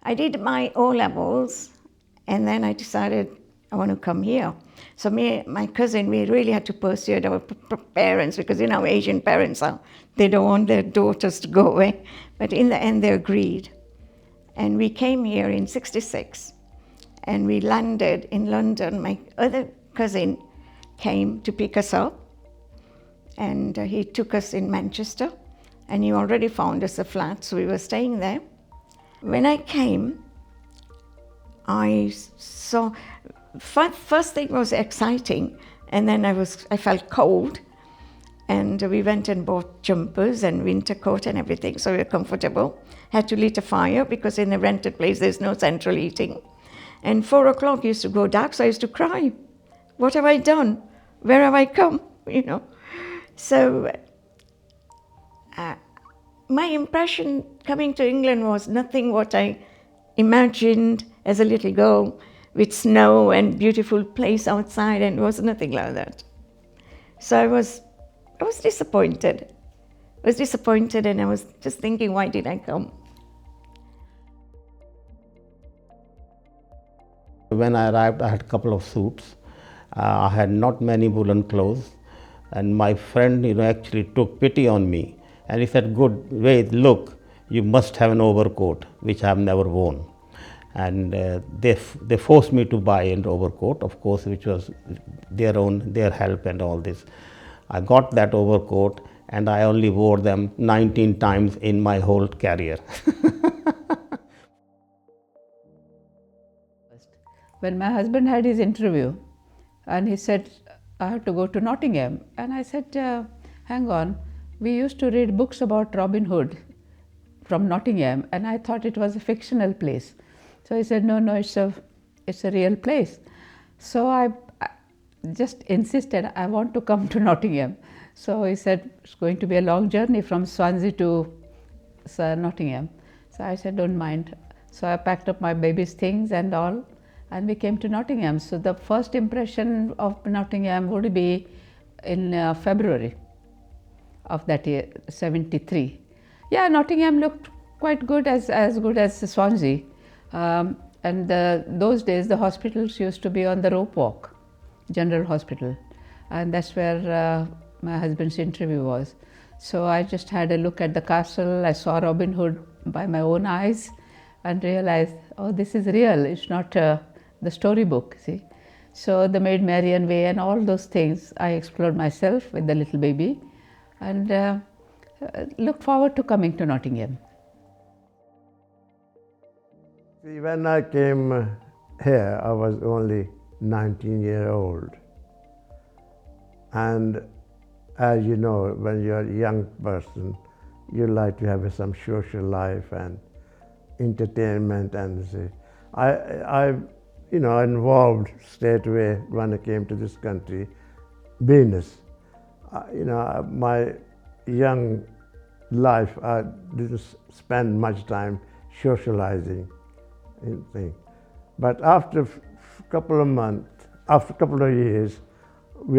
I did my O-levels, and then I decided I want to come here. So me, my cousin, we really had to persuade our parents, because you know how Asian parents are. They don't want their daughters to go away. But in the end, they agreed. And we came here in '66, and we landed in London. My other cousin came to pick us up, and he took us in Manchester, and he already found us a flat, so we were staying there. When I came, I saw, first thing was exciting, and then I felt cold, and we went and bought jumpers and winter coat and everything, so we were comfortable. Had to lit a fire, because in the rented place there's no central heating. And 4 o'clock used to go dark, so I used to cry. What have I done? Where have I come? You know. So my impression coming to England was nothing what I imagined as a little girl, with snow and beautiful place outside, and it was nothing like that. So I was disappointed. I was disappointed, and I was just thinking, why did I come? When I arrived, I had a couple of suits. I had not many woolen clothes, and my friend, actually took pity on me, and he said, "Good, wait, look, you must have an overcoat," which I have never worn. And they forced me to buy an overcoat, of course, which was their help and all this. I got that overcoat, and I only wore them 19 times in my whole career. When my husband had his interview, and he said, I have to go to Nottingham. And I said, hang on, we used to read books about Robin Hood from Nottingham, and I thought it was a fictional place. So he said, no, it's a real place. So I just insisted, I want to come to Nottingham. So he said, it's going to be a long journey from Swansea to Nottingham. So I said, don't mind. So I packed up my baby's things and all, and we came to Nottingham. So the first impression of Nottingham would be in February of that year, 73. Yeah, Nottingham looked quite good, as good as Swansea. And those days the hospitals used to be on the Rope Walk, General Hospital, and that's where my husband's interview was. So I just had a look at the castle. I saw Robin Hood by my own eyes and realized, oh, this is real, it's not the storybook, see. So the Maid Marian Way and all those things I explored myself with the little baby, and look forward to coming to Nottingham. See, when I came here, I was only 19 years old. And as you know, when you're a young person, you like to have some social life and entertainment, and I involved straight away when I came to this country, business. My young life, I didn't spend much time socializing. But after a couple of months, after a couple of years,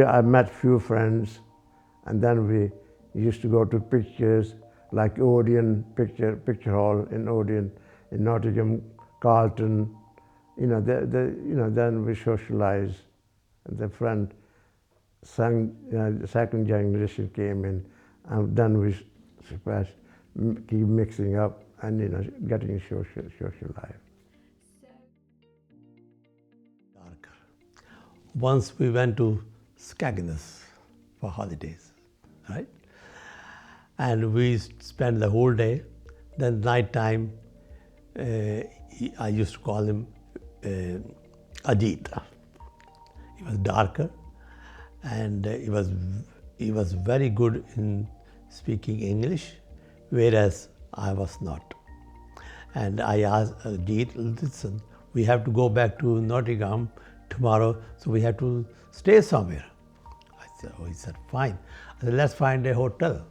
I met few friends, and then we used to go to pictures like Odeon Picture Hall in Odeon, in Nottingham, Carlton. Then we socialized, and the friend the second generation came in, and then we keep mixing up and getting social life. Once we went to Skegness for holidays, right? And we spent the whole day. Then night time, I used to call him Ajit. He was darker, and he was very good in speaking English, whereas I was not. And I asked Ajit, listen, we have to go back to Nottingham tomorrow, so we have to stay somewhere. He said, fine. I said, let's find a hotel.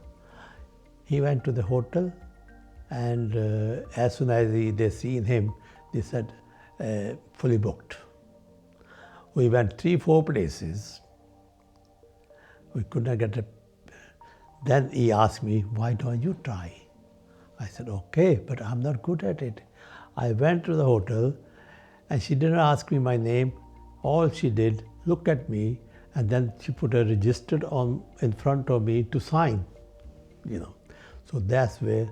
He went to the hotel, and as soon as they seen him, they said, fully booked. We went 3-4 places. We could not get a. Then he asked me, why don't you try? I said, okay, but I'm not good at it. I went to the hotel and she didn't ask me my name. All she did, look at me, and then she put a register on in front of me to sign, you know. So that's where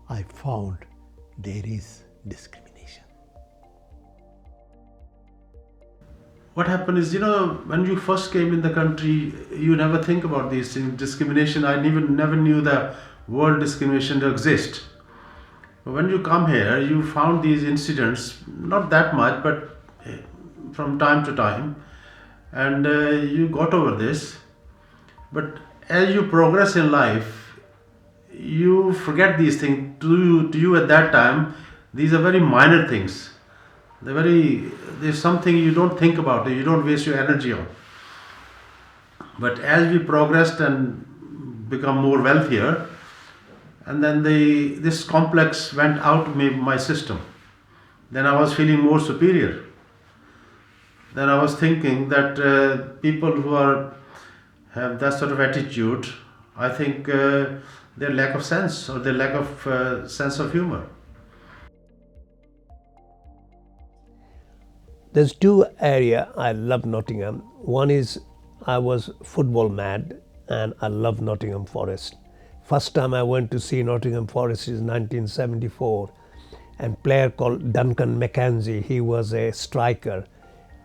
I found there is discrimination. What happened is, when you first came in the country, you never think about these things. Discrimination, I never knew the word discrimination to exist. But when you come here, you found these incidents, not that much, but from time to time, and you got over this. But as you progress in life, you forget these things. To you at that time, these are very minor things. There's something you don't think about, you don't waste your energy on. But as we progressed and become more wealthier, and then this complex went out of my system. Then I was feeling more superior. Then I was thinking that people who have that sort of attitude, I think their lack of sense or their lack of sense of humor. There's two areas I love Nottingham. One is I was football mad and I love Nottingham Forest. First time I went to see Nottingham Forest is 1974, and player called Duncan McKenzie, he was a striker,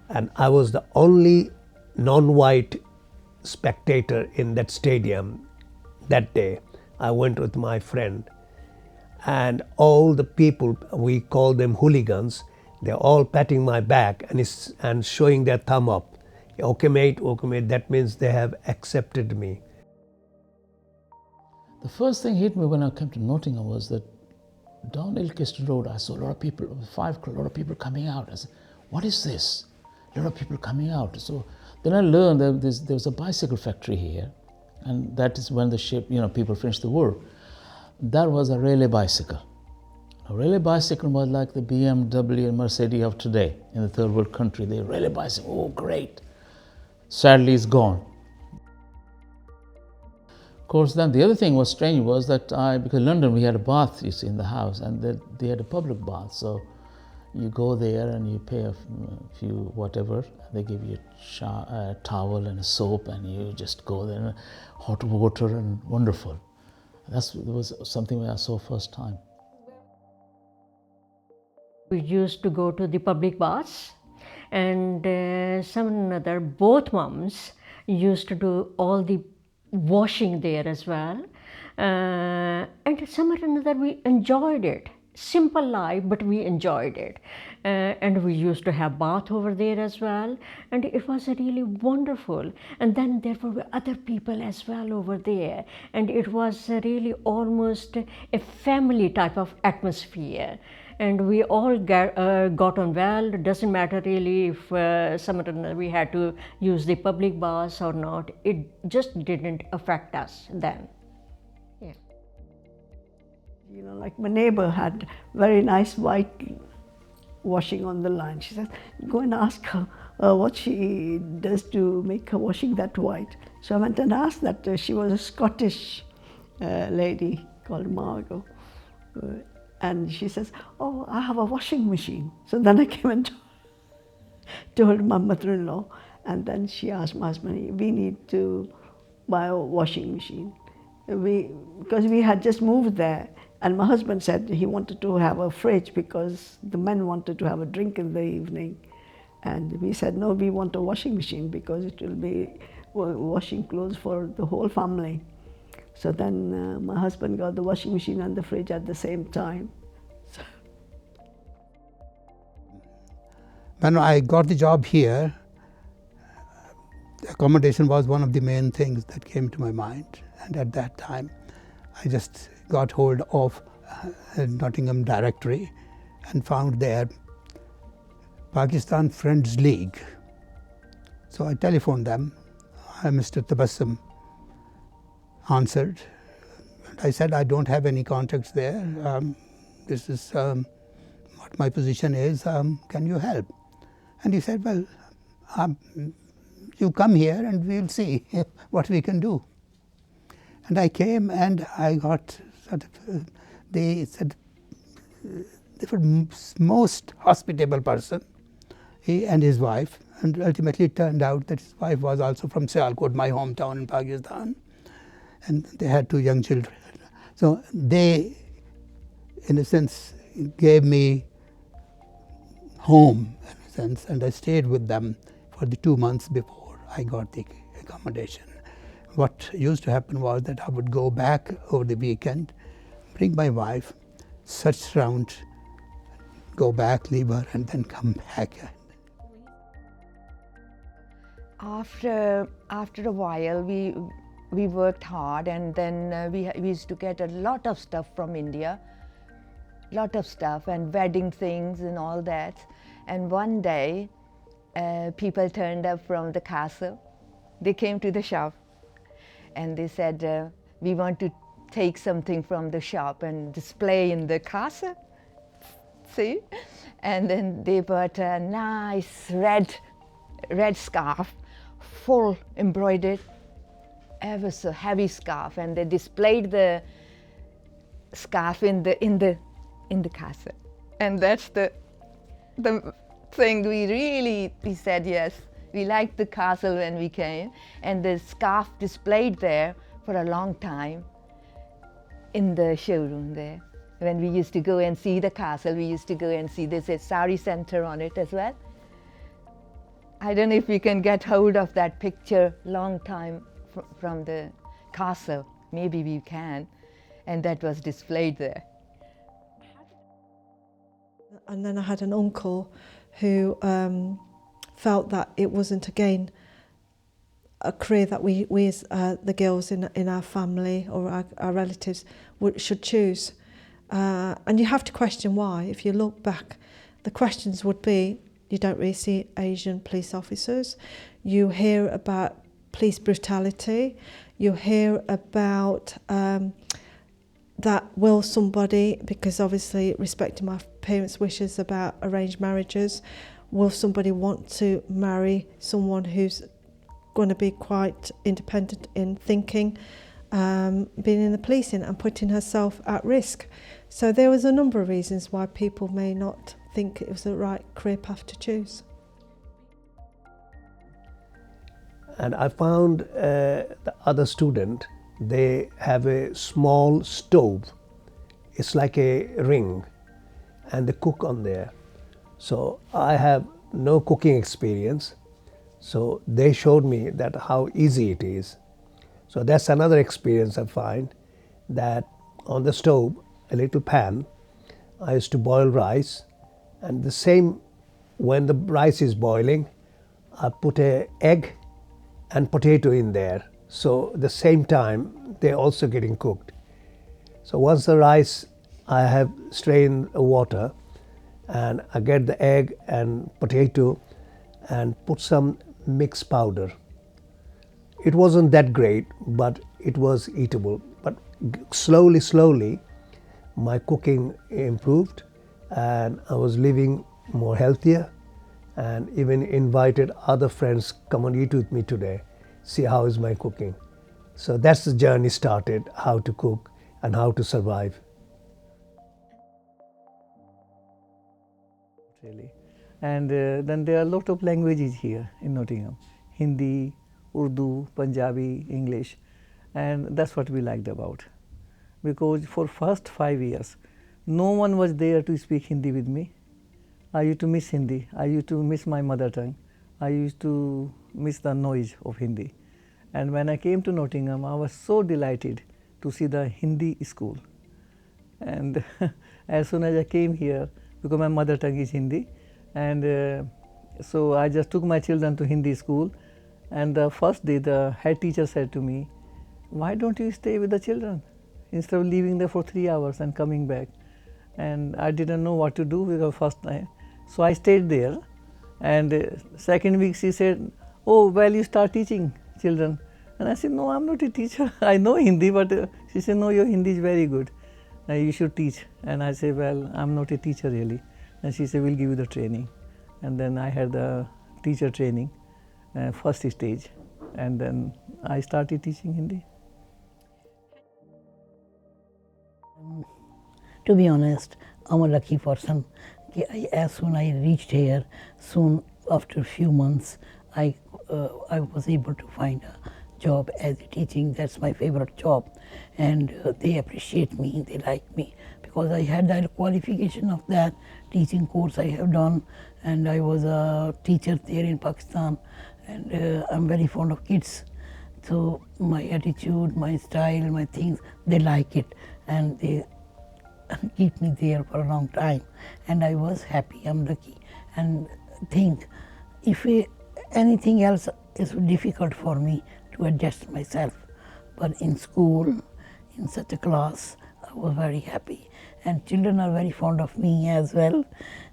and I was the only non-white spectator in that stadium that day. I went with my friend, and all the people, we call them hooligans, they're all patting my back and showing their thumb up. Okay mate, that means they have accepted me. The first thing hit me when I came to Nottingham was that down Ilkeston Road, I saw a lot of people, 5 o'clock, a lot of people coming out. I said, what is this? A lot of people coming out. So then I learned that there was a bicycle factory here, and that is when people finished the war. That was a Raleigh bicycle. A Raleigh bicycle was like the BMW and Mercedes of today in the third world country. The Raleigh bicycle, oh great. Sadly, it's gone. Of course, then the other thing was strange was that because London we had a bath, you see, in the house, and they had a public bath. So you go there and you pay a few whatever. They give you a towel and a soap, and you just go there, and hot water and wonderful. That was something I saw first time. We used to go to the public baths, and both moms used to do all the washing there as well, and some or another we enjoyed it. Simple life, but we enjoyed it, and we used to have bath over there as well, and it was really wonderful. And then there were other people as well over there, and it was really almost a family type of atmosphere. And we all got on well. It doesn't matter really if we had to use the public baths or not. It just didn't affect us then. Yeah. Like my neighbor had very nice white washing on the line. She said, go and ask her what she does to make her washing that white. So I went and asked that. She was a Scottish lady called Margot. And she says, oh, I have a washing machine. So then I came and told my mother-in-law, and then she asked my husband, we need to buy a washing machine. Because we had just moved there, and my husband said he wanted to have a fridge because the men wanted to have a drink in the evening. And we said, no, we want a washing machine because it will be washing clothes for the whole family. So then my husband got the washing machine and the fridge at the same time. When I got the job here, accommodation was one of the main things that came to my mind. And at that time, I just got hold of Nottingham Directory and found there Pakistan Friends League. So I telephoned them. Mr. Tabassum answered. I said, I don't have any contacts there. This is what my position is. Can you help? And he said, well, you come here and we'll see what we can do. And I came and I got sort of, they said, they were most hospitable person, he and his wife, and ultimately it turned out that his wife was also from Sialkot, my hometown in Pakistan, and they had 2 young children. So they, in a sense, gave me home, in a sense, and I stayed with them for the 2 months before I got the accommodation. What used to happen was that I would go back over the weekend, bring my wife, search around, go back, leave her, and then come back. After a while, we worked hard, and then we used to get a lot of stuff from India, lot of stuff, and wedding things and all that. And one day, people turned up from the castle. They came to the shop, and they said, we want to take something from the shop and display in the castle. See? And then they bought a nice red scarf, full embroidered, ever so heavy scarf, and they displayed the scarf in the castle. And that's the thing we said yes. We liked the castle when we came, and the scarf displayed there for a long time in the showroom there. When we used to go and see the castle, we used to go and see there's a sari center on it as well. I don't know if we can get hold of that picture long time from the castle. Maybe we can. And that was displayed there. And then I had an uncle who felt that it wasn't, again, a career that we as the girls in our family or our relatives should choose. And you have to question why. If you look back, the questions would be, you don't really see Asian police officers. You hear about police brutality. You hear about that will somebody, because obviously respecting my parents' wishes about arranged marriages, will somebody want to marry someone who's going to be quite independent in thinking, being in the policing and putting herself at risk. So there was a number of reasons why people may not think it was the right career path to choose. And I found the other student, they have a small stove. It's like a ring, and they cook on there. So I have no cooking experience. So they showed me that how easy it is. So that's another experience I find, that on the stove, a little pan, I used to boil rice, and the same, when the rice is boiling, I put an egg and potato in there. So the same time, they're also getting cooked. So once the rice, I have strained the water, and I get the egg and potato and put some mixed powder. It wasn't that great, but it was eatable. But slowly, my cooking improved, and I was living more healthier, and even invited other friends, come and eat with me today, see how is my cooking. So that's the journey started, how to cook and how to survive. Really. And then there are a lot of languages here in Nottingham: Hindi, Urdu, Punjabi, English, and that's what we liked about. Because for first 5 years, no one was there to speak Hindi with me. I used to miss Hindi. I used to miss my mother tongue. I used to miss the noise of Hindi. And when I came to Nottingham, I was so delighted to see the Hindi school. And as soon as I came here, because my mother tongue is Hindi, and so I just took my children to Hindi school. And the first day, the head teacher said to me, "Why don't you stay with the children instead of leaving there for 3 hours and coming back?" And I didn't know what to do because first time. So I stayed there, and second week she said, "Oh, well, you start teaching children." And I said, "No, I'm not a teacher. I know Hindi," but she said, "No, your Hindi is very good. You should teach." And I said, "Well, I'm not a teacher really." And she said, "We'll give you the training." And then I had the teacher training. first stage, and then I started teaching Hindi. To be honest, I'm a lucky person. As soon as I reached here, soon after a few months, I was able to find a job as teaching. That's my favorite job, and they appreciate me, they like me, because I had that qualification of that teaching course I have done, and I was a teacher there in Pakistan, and I'm very fond of kids. So my attitude, my style, my things, they like it, and they keep me there for a long time, and I was happy. I'm lucky, and think if anything else is difficult for me to adjust myself, but in school, in such a class, I was very happy, and children are very fond of me as well,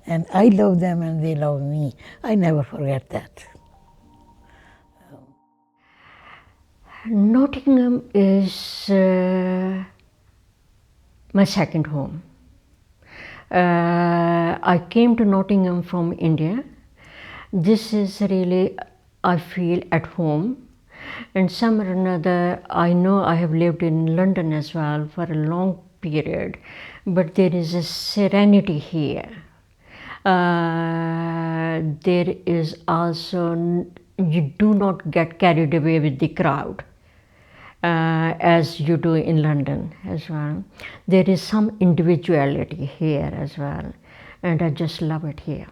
and I love them and they love me. I never forget that. Nottingham is my second home. I came to Nottingham from India. This is really, I feel at home. And some or another, I know I have lived in London as well for a long period, but there is a serenity here. There is also, you do not get carried away with the crowd. As you do in London as well. There is some individuality here as well, and I just love it here.